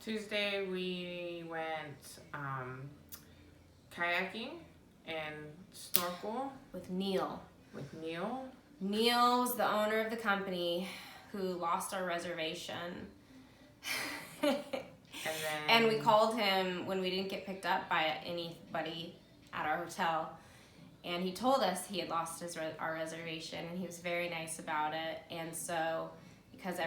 Tuesday we went kayaking and snorkel with Neil. Neil was the owner of the company who lost our reservation. And we called him when we didn't get picked up by anybody at our hotel. And he told us he had lost our reservation, and he was very nice about it. And so, because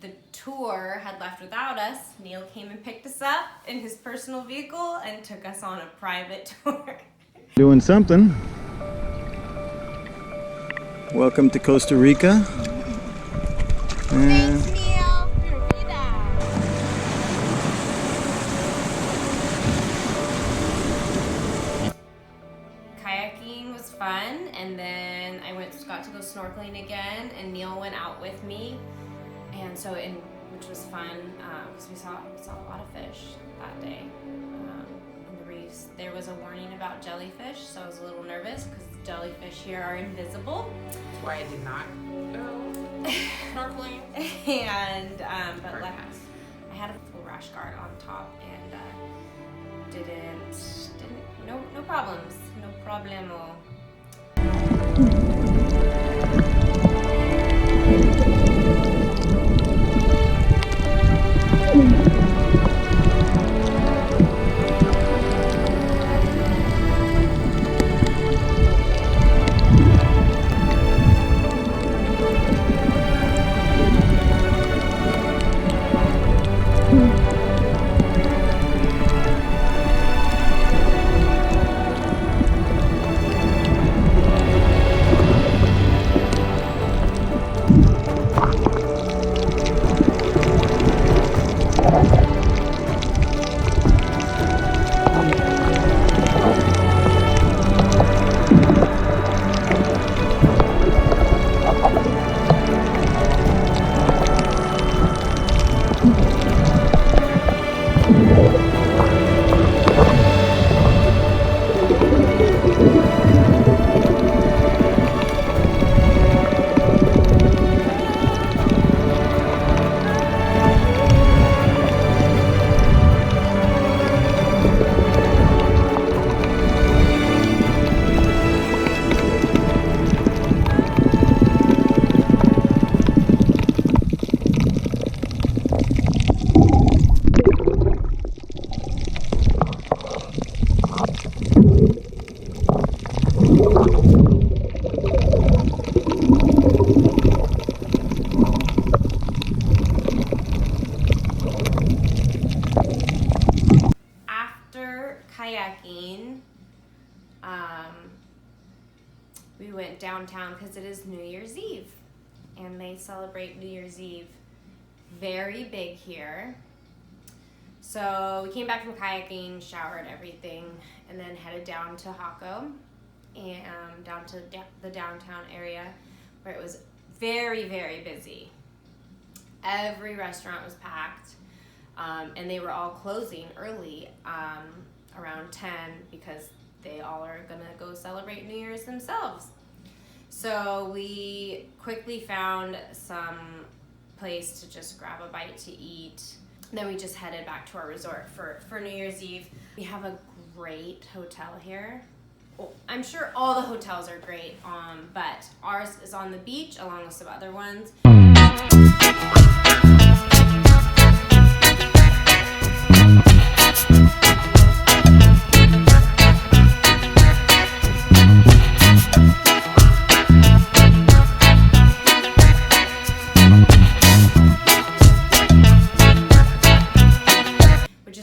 the tour had left without us, Neil came and picked us up in his personal vehicle and took us on a private tour. Doing something. Welcome to Costa Rica. Thanks, Neil. Kayaking was fun, and then I got to go snorkeling again, and Neil went out with me, and so which was fun because we saw a lot of fish that day in the reefs. There was a warning about jellyfish, so I was a little nervous because jellyfish here are invisible. That's why I did not go snorkeling. And but I had a full rash guard on top, and no problems, no problemo. Kayaking, we went downtown because it is New Year's Eve, and they celebrate New Year's Eve very big here. So we came back from kayaking, showered, everything, and then headed down to Jaco and down to the downtown area, where it was very, very busy. Every restaurant was packed, and they were all closing early, around 10, because they all are gonna go celebrate New Year's themselves. So we quickly found some place to just grab a bite to eat. Then we just headed back to our resort for New Year's Eve. We have a great hotel here. Well, I'm sure all the hotels are great, but ours is on the beach along with some other ones.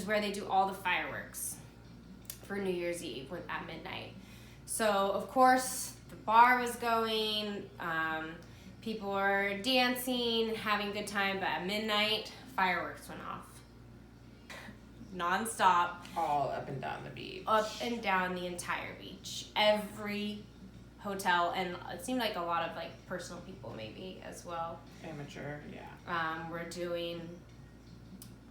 Where they do all the fireworks for New Year's Eve at midnight. So of course the bar was going, people were dancing, having a good time, but at midnight fireworks went off. Non-stop. All up and down the beach. Up and down the entire beach. Every hotel, and it seemed like a lot of personal people maybe as well. Amateur, yeah. Were doing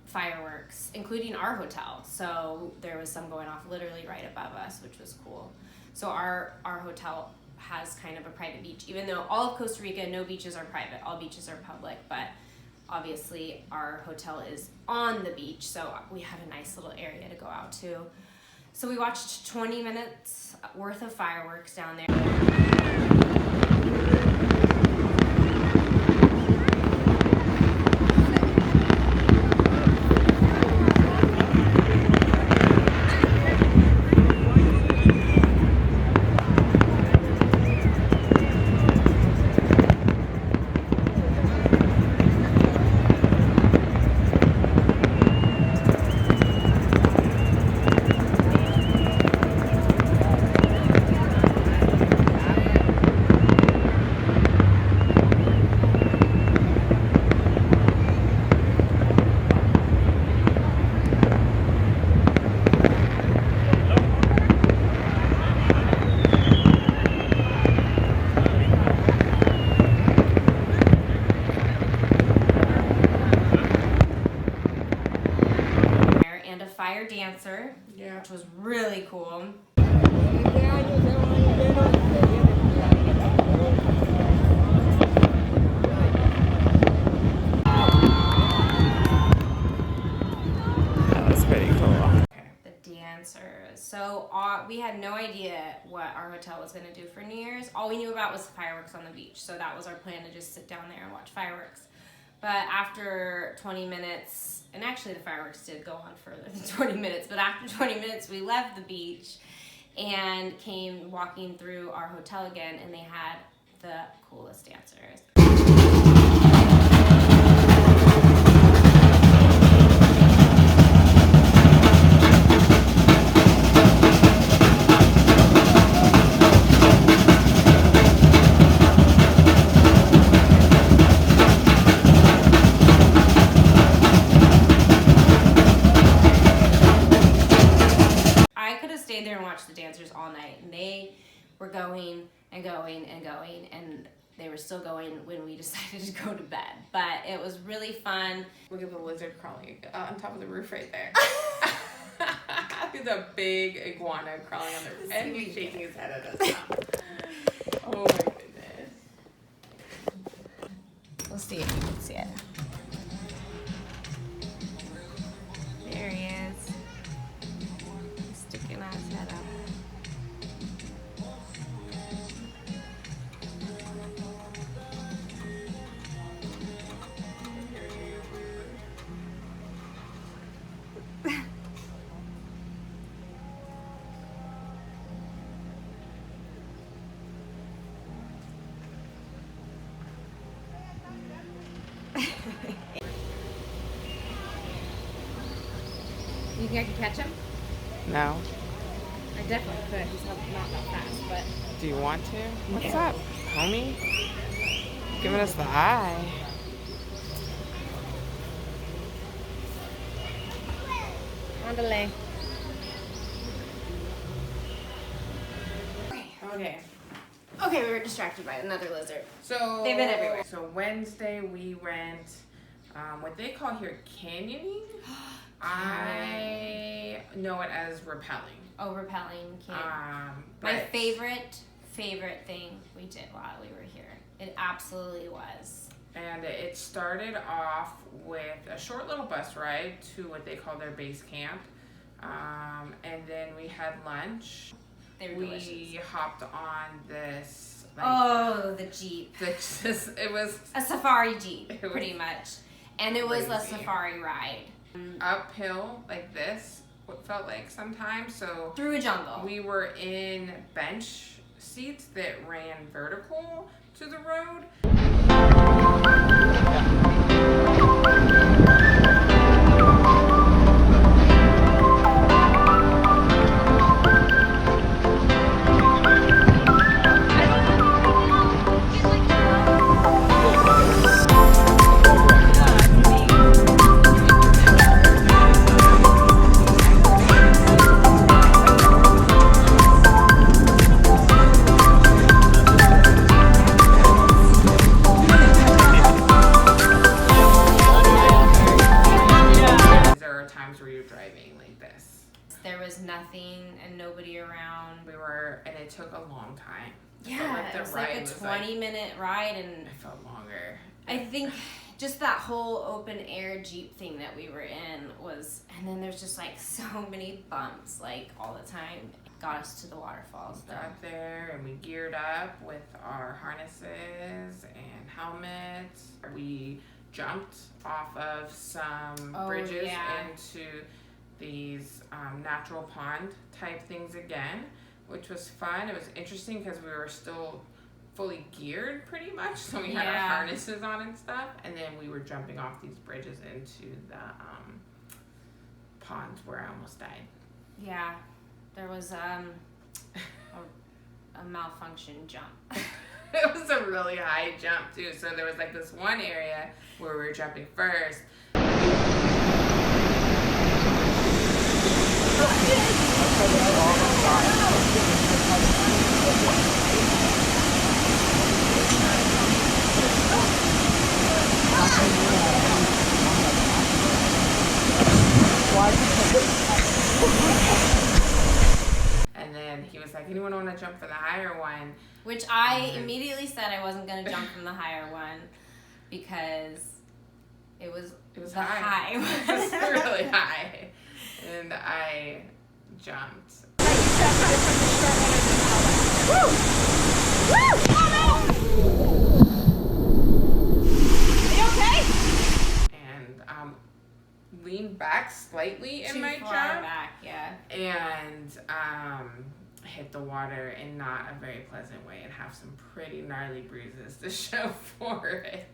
fireworks, including our hotel. So there was some going off literally right above us, which was cool. So our hotel has kind of a private beach, even though all of Costa Rica, no beaches are private, all beaches are public, but obviously our hotel is on the beach, so we had a nice little area to go out to. So we watched 20 minutes worth of fireworks down there. Fire dancer, Yeah. which was really cool. That was pretty cool. The dancers. So we had no idea what our hotel was going to do for New Year's. All we knew about was fireworks on the beach. So that was our plan, to just sit down there and watch fireworks. But after 20 minutes, and actually the fireworks did go on further than 20 minutes, but after 20 minutes we left the beach and came walking through our hotel again, and they had the coolest dancers. Stayed there and watched the dancers all night, and they were going and going and going, and they were still going when we decided to go to bed. But it was really fun. Look at the lizard crawling on top of the roof right there. There's a big iguana crawling on the roof, and he's shaking his head at us now. Oh my goodness. We'll see if you can see it. There he is. Sticking out his head up. You think I could catch him? No. I definitely could. He's not that fast, but... Do you want to? What's up, homie? Giving us the eye. Andale. Okay, we were distracted by another lizard. So They've been everywhere. So Wednesday we went, what they call here canyoning. I know it as rappelling. Oh, rappelling camp. My but- favorite thing we did while we were here. It absolutely was. And it started off with a short little bus ride to what they call their base camp. And then we had lunch. They were We delicious. hopped on this. Like, Oh, the Jeep. it was A safari Jeep, It was pretty much. And it was a crazy. safari ride. uphill like this, what felt like sometimes. So Through a jungle. we were in bench seats that ran vertical to the road. There are times where you're driving like this. There was nothing and nobody around. And it took a long time. Yeah, the it was ride like a was 20-minute ride, and It felt longer. I think just that whole open air Jeep thing that we were in was, and then there's just like so many bumps like all the time. Got us to the waterfalls though. Got there and we geared up with our harnesses and helmets. We jumped off of some bridges into these natural pond type things again, which was fun. It was interesting because we were still fully geared pretty much, so we had our harnesses on and stuff, and then we were jumping off these bridges into the ponds where I almost died. Yeah, there was a malfunction jump. It was a really high jump too, so there was like this one area where we were jumping first. And then he was like, anyone want to jump for the higher one? Which I immediately said I wasn't going to jump from the higher one because it was the high. It was really high. And I jumped. Woo! Woo! Oh no! Are you okay? And leaned back slightly in my jump. Back, yeah. And hit the water in not a very pleasant way and have some pretty gnarly bruises to show for it.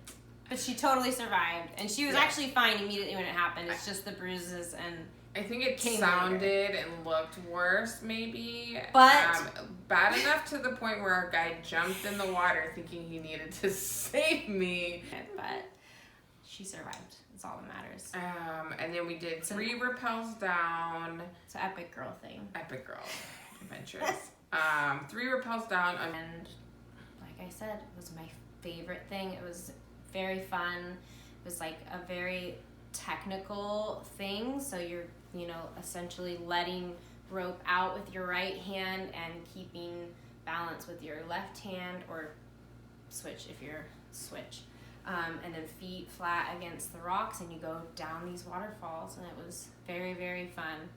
But she totally survived, and she was actually fine immediately when it happened. It's just the bruises and. I think it sounded and looked worse, maybe. But bad enough to the point where our guy jumped in the water thinking he needed to save me. But she survived. That's all that matters. And then we did 3 rappels down. It's an epic girl thing. Epic girl adventures. 3 rappels down. And like I said, it was my favorite thing. It was very fun. It was like a very technical thing. So you're, essentially letting rope out with your right hand and keeping balance with your left hand, or switch if you're switch. And then feet flat against the rocks, and you go down these waterfalls, and it was very, very fun.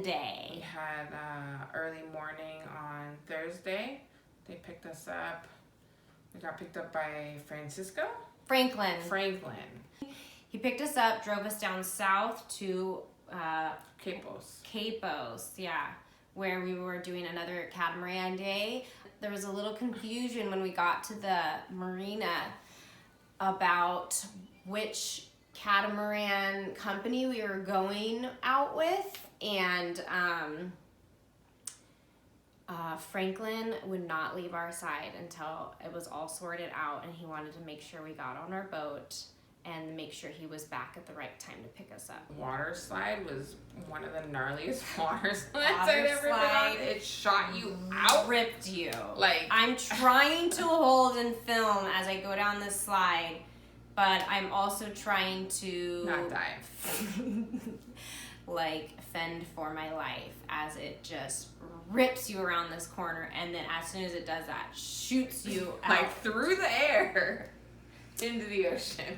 Day. We had early morning on Thursday. They picked us up. We got picked up by Franklin. He picked us up, drove us down south to Capos, yeah, where we were doing another catamaran day. There was a little confusion when we got to the marina about which catamaran company we were going out with, and Franklin would not leave our side until it was all sorted out, and he wanted to make sure we got on our boat and make sure he was back at the right time to pick us up. Water slide was one of the gnarliest water slides I've ever been on. It shot you out. Ripped you. Like, I'm trying to hold and film as I go down this slide, but I'm also trying to not dive. like fend for my life as it just rips you around this corner, and then as soon as it does that, shoots you out. Like through the air. into the ocean.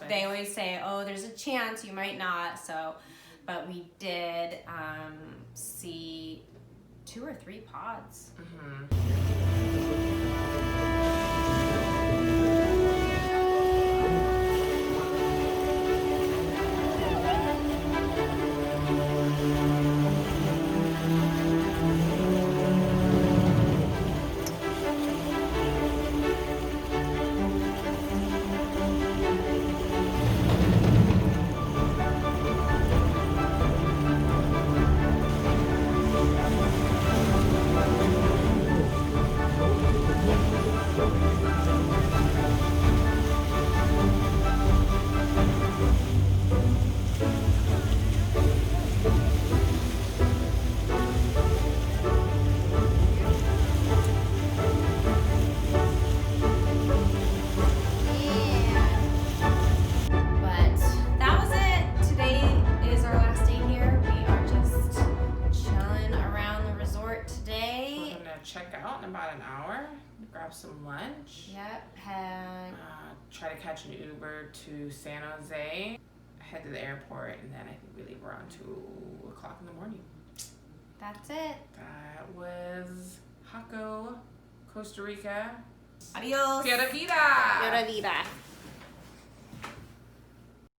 They always say, oh, there's a chance you might not. So, but we did see 2 or 3 pods. Check out in about an hour, grab some lunch. Yep. Try to catch an Uber to San Jose, head to the airport, and then I think we leave around 2 o'clock in the morning. That's it. That was Jaco, Costa Rica. Adios. Pura vida. Pura vida.